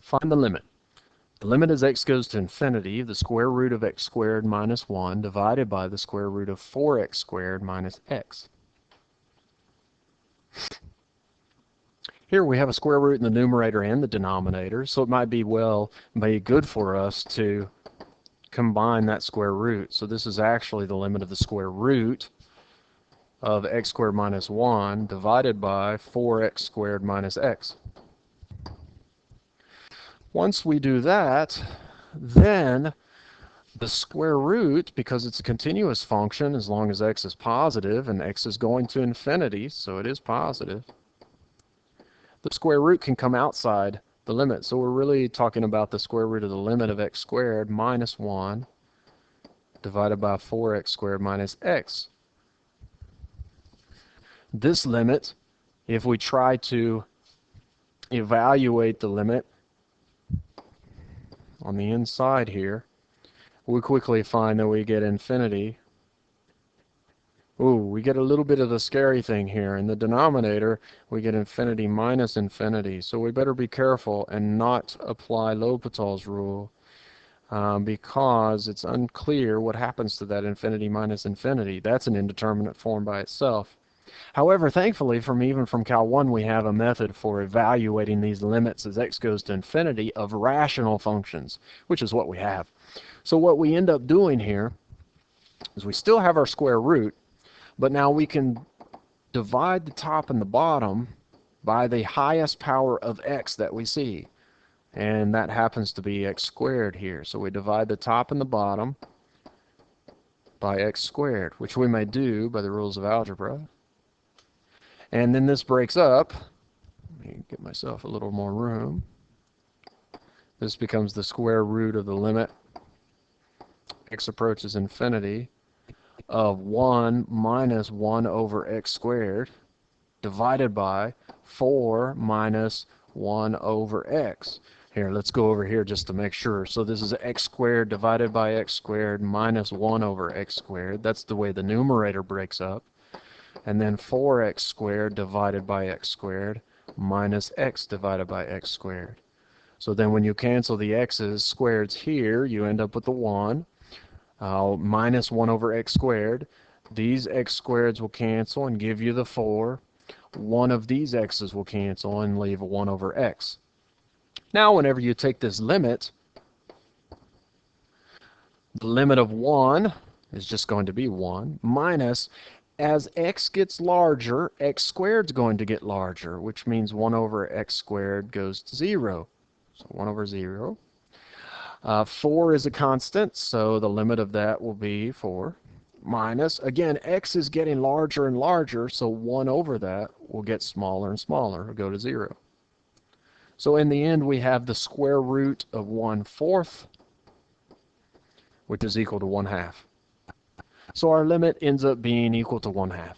Find the limit. The limit as x goes to infinity, the square root of x squared minus 1 divided by the square root of 4x squared minus x. Here we have a square root in the numerator and the denominator, so it might be good for us to combine that square root. So this is actually the limit of the square root of x squared minus 1 divided by 4x squared minus x. Once we do that, then the square root, because it's a continuous function as long as x is positive, and x is going to infinity, so it is positive, the square root can come outside the limit. So we're really talking about the square root of the limit of x squared minus 1 divided by 4x squared minus x. This limit, if we try to evaluate the limit on the inside here, we quickly find that we get infinity. Ooh, we get a little bit of the scary thing here. In the denominator, we get infinity minus infinity. So we better be careful and not apply L'Hopital's rule because it's unclear what happens to that infinity minus infinity. That's an indeterminate form by itself. However, thankfully, even from Cal 1, we have a method for evaluating these limits as x goes to infinity of rational functions, which is what we have. So what we end up doing here is we still have our square root, but now we can divide the top and the bottom by the highest power of x that we see. And that happens to be x squared here. So we divide the top and the bottom by x squared, which we may do by the rules of algebra. And then this breaks up. Let me get myself a little more room. This becomes the square root of the limit x approaches infinity of 1 minus 1 over x squared divided by 4 minus 1 over x. Here, let's go over here just to make sure. So this is x squared divided by x squared minus 1 over x squared. That's the way the numerator breaks up. And then 4x squared divided by x squared minus x divided by x squared. So then when you cancel the x's squareds here, you end up with the 1. Minus 1 over x squared. These x squareds will cancel and give you the 4. One of these x's will cancel and leave a 1 over x. Now whenever you take this limit, the limit of 1 is just going to be 1 minus, as x gets larger, x squared is going to get larger, which means 1 over x squared goes to 0. So 1 over 0. 4 is a constant, so the limit of that will be 4. Minus, again, x is getting larger and larger, so 1 over that will get smaller and smaller, or go to 0. So in the end, we have the square root of 1/4, which is equal to 1/2. So our limit ends up being equal to 1/2.